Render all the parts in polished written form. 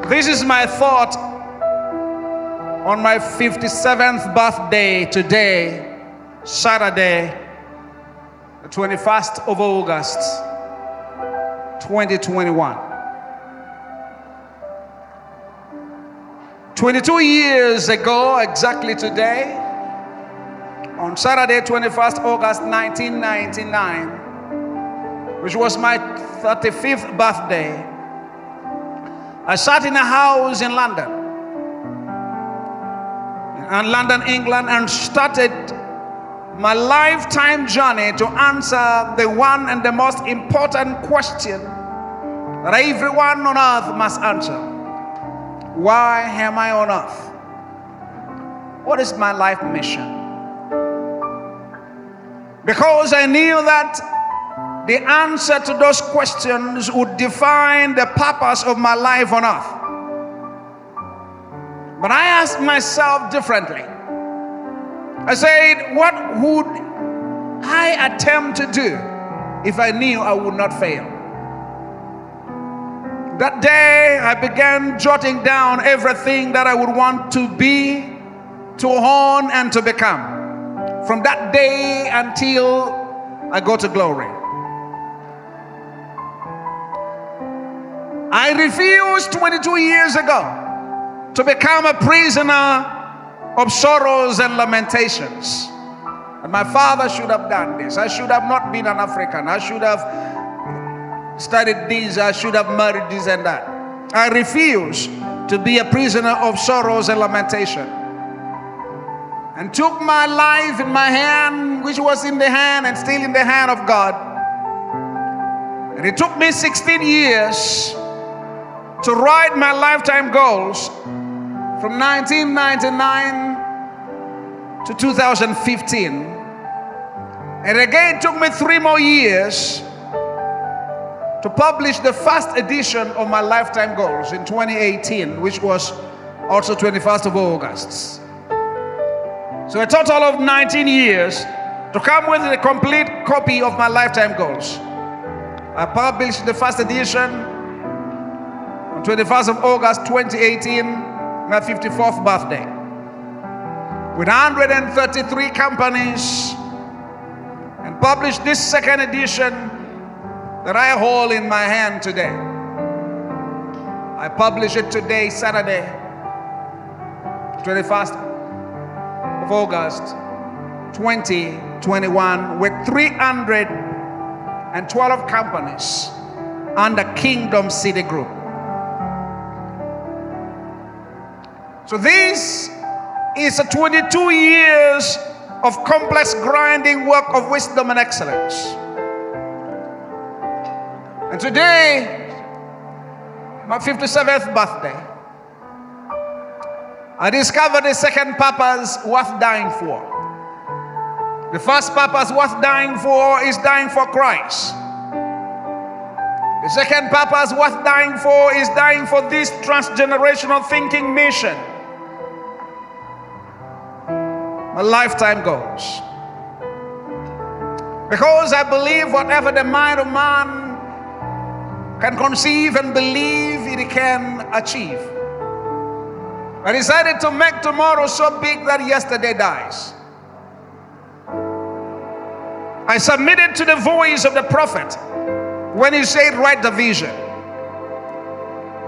This is my thought on my 57th birthday today, Saturday, the 21st of August, 2021. 22 years ago, exactly today, on Saturday, 21st August 1999, which was my 35th birthday, I sat in a house in London, England, and started my lifetime journey to answer the one and the most important question that everyone on earth must answer. Why am I on earth? What is my life mission? Because I knew that the answer to those questions would define the purpose of my life on earth. But I asked myself differently. I said, what would I attempt to do if I knew I would not fail? That day, I began jotting down everything that I would want to be, to own, and to become. From that day until I go to glory. I refused 22 years ago to become a prisoner of sorrows and lamentations. And my father should have done this. I should have not been an African. I should have studied this. I should have married this and that. I refuse to be a prisoner of sorrows and lamentation. And took my life in my hand, which was in the hand and still in the hand of God. And it took me 16 years to write my lifetime goals from 1999 to 2015. And again, it took me 3 more years to publish the first edition of my lifetime goals in 2018, which was also 21st of August. So a total of 19 years to come with a complete copy of my lifetime goals. I published the first edition on 21st of August 2018, my 54th birthday, with 133 companies, and published this second edition that I hold in my hand today. I publish it today, Saturday, 21st of August 2021, with 312 companies under Kingdom City Group. So this is a 22 years of complex grinding work of wisdom and excellence. And today, my 57th birthday, I discovered the second purpose worth dying for. The first purpose worth dying for is dying for Christ. The second purpose worth dying for is dying for this transgenerational thinking mission. My lifetime goals. Because I believe whatever the mind of man can conceive and believe, it can achieve. I decided to make tomorrow so big that yesterday dies. I submitted to the voice of the prophet when he said, write the vision.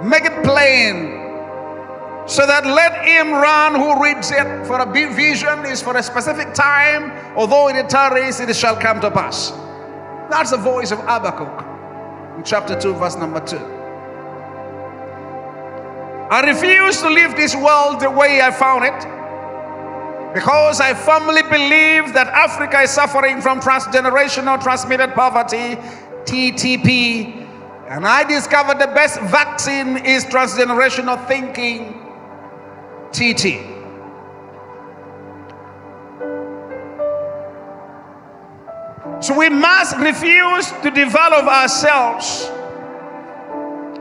Make it plain, so that let him run who reads it. For a big vision is for a specific time, although it tarries, it shall come to pass. That's the voice of Habakkuk in chapter 2, verse number 2. I refuse to leave this world the way I found it, because I firmly believe that Africa is suffering from transgenerational transmitted poverty, TTP, and I discovered the best vaccine is transgenerational thinking, TT. So we must refuse to develop ourselves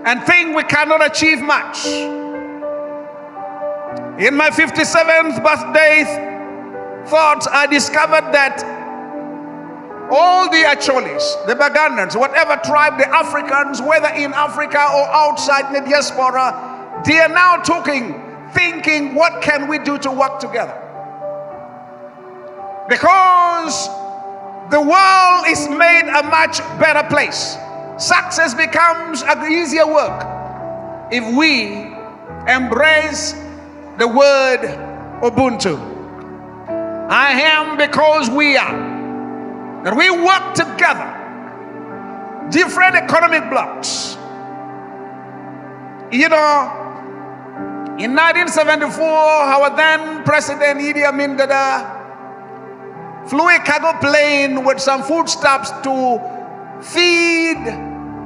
and think we cannot achieve much. In my 57th birthday thought, I discovered that all the Acholis, the Bagandans, whatever tribe, the Africans, whether in Africa or outside the diaspora, They are now thinking, what can we do to work together? Because the world is made a much better place. Success becomes an easier work if we embrace the word Ubuntu. I am because we are. That we work together. Different economic blocks. You know, in 1974, our then President Idi Amin Dada flew a cargo plane with some foodstuffs to feed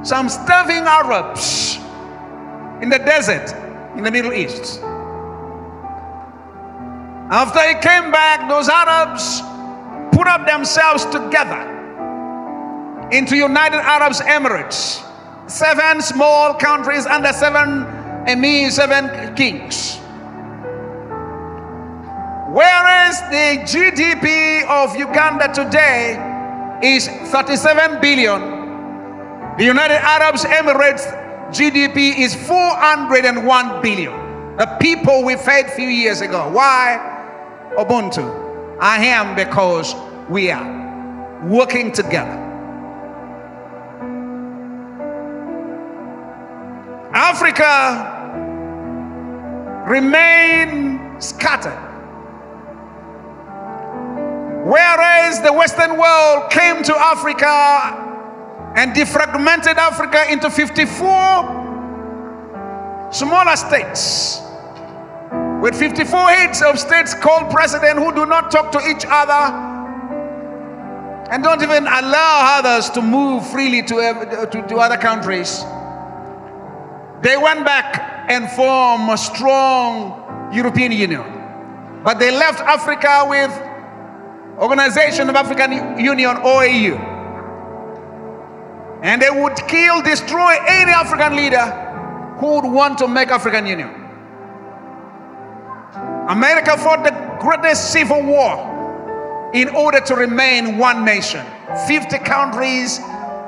some starving Arabs in the desert in the Middle East. After he came back, those Arabs put up themselves together into United Arab Emirates. 7 small countries under 7 emirs, 7 kings. Whereas the GDP of Uganda today is 37 billion, the United Arab Emirates GDP is 401 billion. The people we fed a few years ago. Why? Ubuntu. I am because we are working together. Africa remain scattered. Whereas the Western world came to Africa and defragmented Africa into 54 smaller states with 54 heads of states called president who do not talk to each other and don't even allow others to move freely to other countries. They went back and formed a strong European Union. But they left Africa with Organization of African Union, OAU. And they would kill, destroy any African leader who would want to make African Union. America fought the greatest civil war in order to remain one nation. 50 countries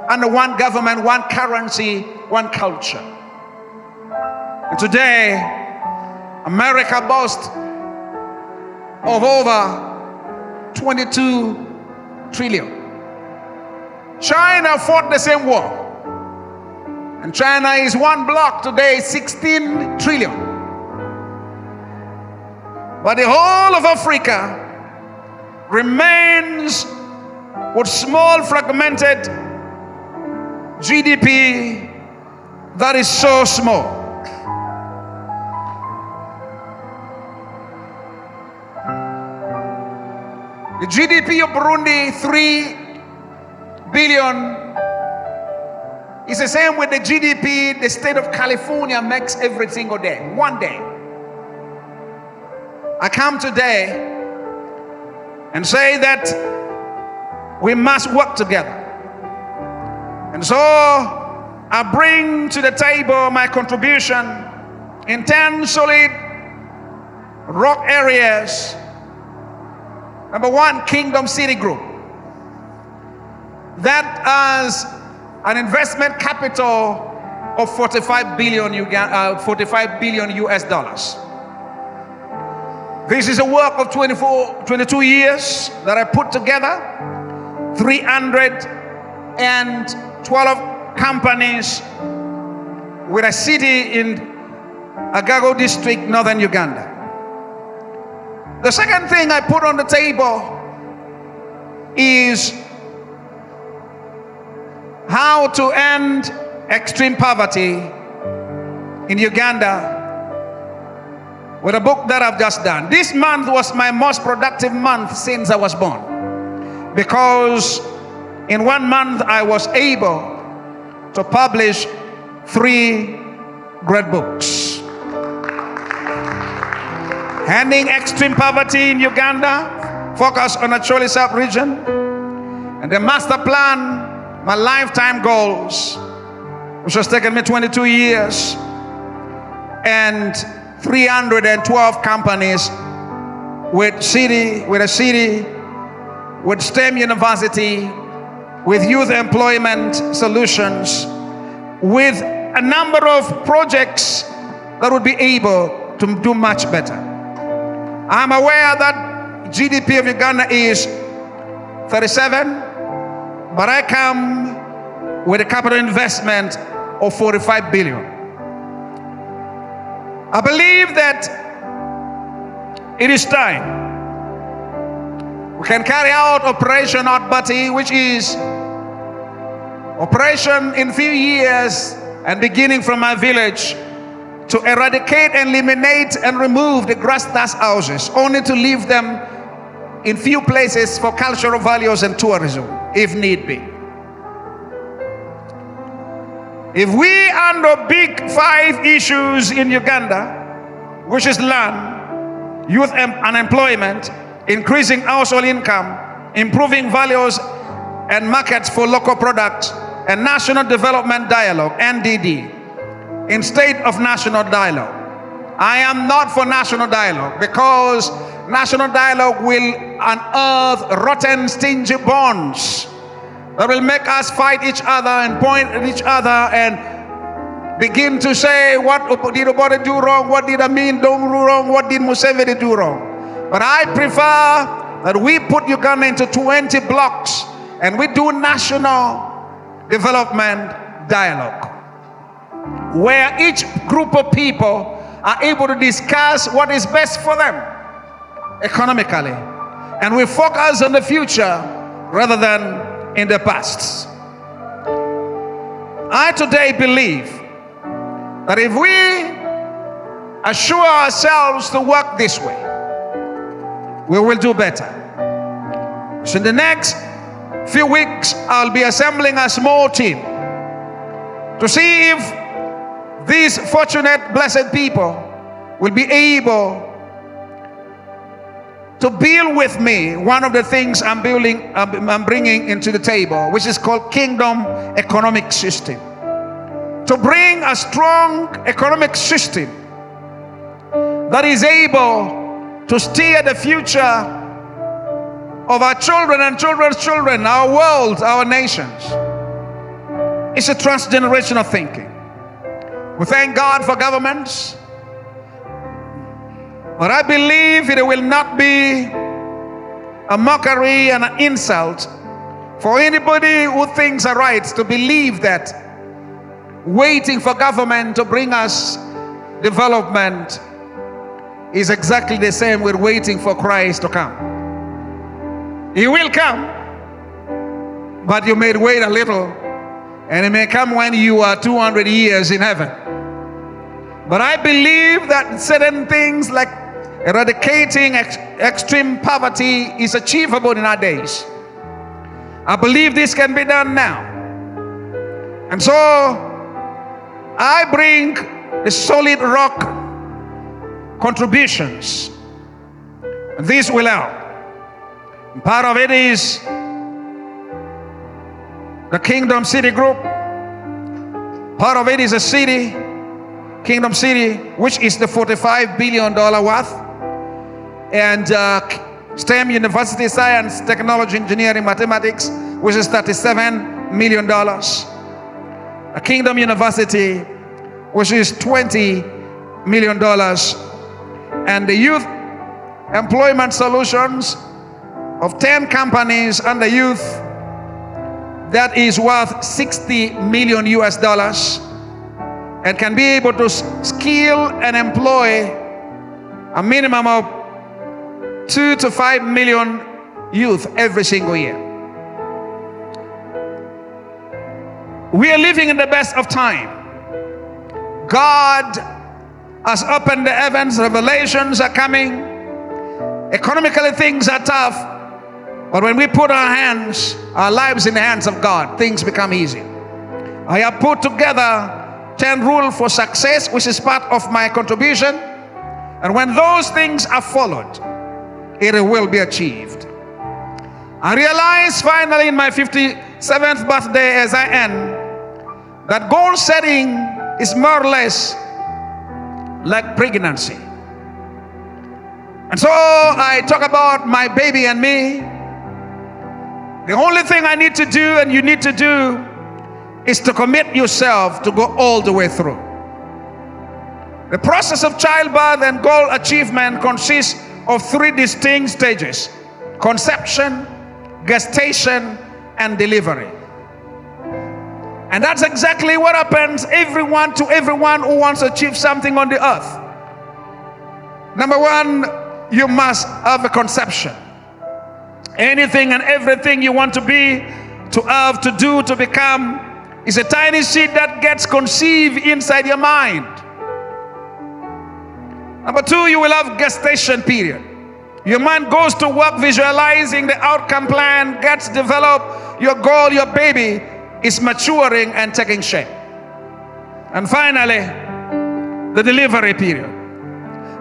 under one government, one currency, one culture. And today, America boasts of over 22 trillion. China fought the same war. And China is one block today, 16 trillion. But the whole of Africa remains with small fragmented GDP that is so small. The GDP of Burundi, 3 billion, is the same with the GDP the state of California makes every single day, one day. I come today and say that we must work together. And so I bring to the table my contribution in 10 solid rock areas. Number 1, Kingdom City Group. That has an investment capital of 45 billion US dollars. This is a work of 22 years that I put together. 312 companies with a city in Agago district, northern Uganda. The second thing I put on the table is how to end extreme poverty in Uganda with a book that I've just done. This month was my most productive month since I was born, because in 1 month I was able to publish 3 great books. Ending extreme poverty in Uganda, focus on the Acholi sub-region, and the master plan, my lifetime goals, which has taken me 22 years, and 312 companies with a city, with STEM university, with youth employment solutions, with a number of projects that would be able to do much better. I'm aware that GDP of Uganda is 37, but I come with a capital investment of 45 billion. I believe that it is time we can carry out Operation Outbati, which is operation in few years and beginning from my village, to eradicate, eliminate, and remove the grass thatch houses, only to leave them in few places for cultural values and tourism, if need be. If we handle big 5 issues in Uganda, which is land, youth unemployment, increasing household income, improving values and markets for local products, and National Development Dialogue, NDD, instead of national dialogue. I am not for national dialogue, because national dialogue will unearth rotten, stingy bonds that will make us fight each other and point at each other and begin to say, what did Obote do wrong? What did Amin do wrong? What did Museveni do wrong? But I prefer that we put Uganda into 20 blocks and we do national development dialogue, where each group of people are able to discuss what is best for them economically, and we focus on the future rather than in the past. I today believe that if we assure ourselves to work this way, we will do better. So in the next few weeks, I'll be assembling a small team to see if these fortunate, blessed people will be able to build with me one of the things I'm bringing into the table, which is called Kingdom Economic System. To bring a strong economic system that is able to steer the future of our children and children's children, our world, our nations. It's a transgenerational thinking. We thank God for governments, but I believe it will not be a mockery and an insult for anybody who thinks are right to believe that waiting for government to bring us development is exactly the same with waiting for Christ to come. He will come, but you may wait a little, and it may come when you are 200 years in heaven. But I believe that certain things like eradicating extreme poverty is achievable in our days. I believe this can be done now. And so I bring the solid rock contributions. This will help. Part of it is the Kingdom City Group. Part of it is a city, Kingdom City, which is the $45 billion worth. And STEM University, Science, Technology, Engineering, Mathematics, which is $37 million. A Kingdom University, which is $20 million. And the Youth Employment Solutions of 10 companies under youth, that is worth $60 million US, and can be able to skill and employ a minimum of 2 to 5 million youth every single year. We are living in the best of time. God has opened the heavens, revelations are coming. Economically, things are tough. But when we put our lives in the hands of God, things become easy. I have put together 10 rules for success, which is part of my contribution. And when those things are followed, it will be achieved. I realize finally in my 57th birthday as I end, that goal setting is more or less like pregnancy. And so I talk about my baby and me. The only thing I need to do and you need to do is to commit yourself to go all the way through. The process of childbirth and goal achievement consists of three distinct stages: conception, gestation, and delivery. And that's exactly what happens to everyone who wants to achieve something on the earth. Number one, you must have a conception. Anything and everything you want to be, to have, to do, to become is a tiny seed that gets conceived inside your mind. Number two, you will have gestation period. Your mind goes to work visualizing the outcome plan, gets developed, your goal, your baby is maturing and taking shape. And finally, the delivery period.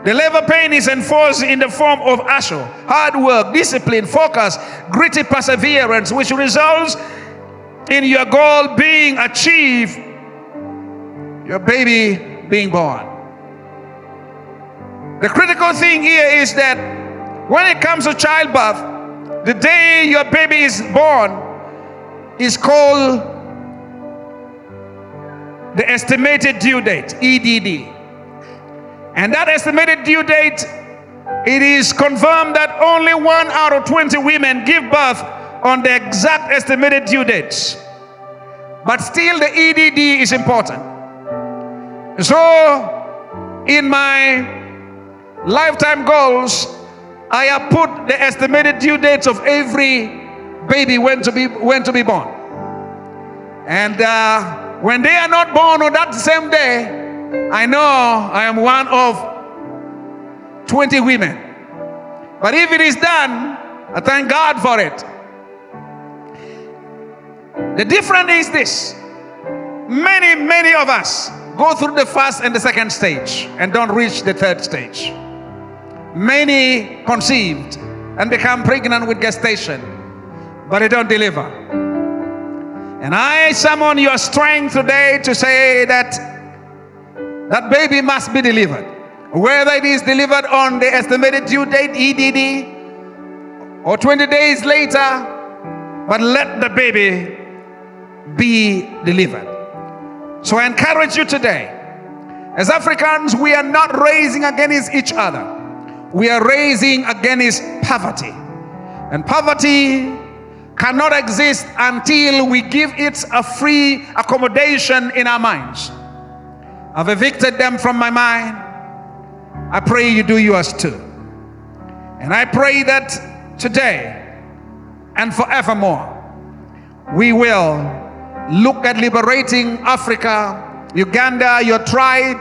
The labor pain is enforced in the form of ASHO, hard work, discipline, focus, gritty perseverance, which results in your goal being achieved, your baby being born. The critical thing here is that when it comes to childbirth, the day your baby is born is called the estimated due date, EDD. And that estimated due date, it is confirmed that only 1 out of 20 women give birth on the exact estimated due dates. But still the EDD is important. So in my lifetime goals, I have put the estimated due dates of every baby when to be born. And when they are not born on that same day, I know I am one of 20 women. But if it is done, I thank God for it. The difference is this: many of us go through the first and the second stage and don't reach the third stage. Many conceived and become pregnant with gestation, but they don't deliver. And I summon your strength today to say that that baby must be delivered. Whether it is delivered on the estimated due date, EDD, or 20 days later, but let the baby be delivered. So I encourage you today, as Africans, we are not raising against each other. We are raising against poverty. And poverty cannot exist until we give it a free accommodation in our minds. I've evicted them from my mind. I pray you do yours too. And I pray that today and forevermore, we will look at liberating Africa, Uganda, your tribe,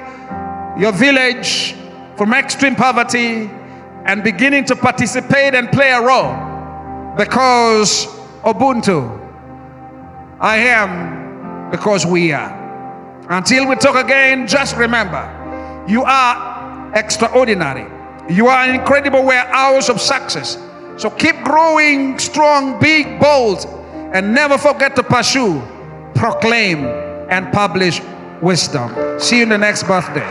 your village from extreme poverty, and beginning to participate and play a role, because Ubuntu, I am because we are. Until we talk again, just remember, you are extraordinary. You are an incredible warehouse of success. So keep growing strong, big, bold, and never forget to pursue, proclaim, and publish wisdom. See you in the next birthday.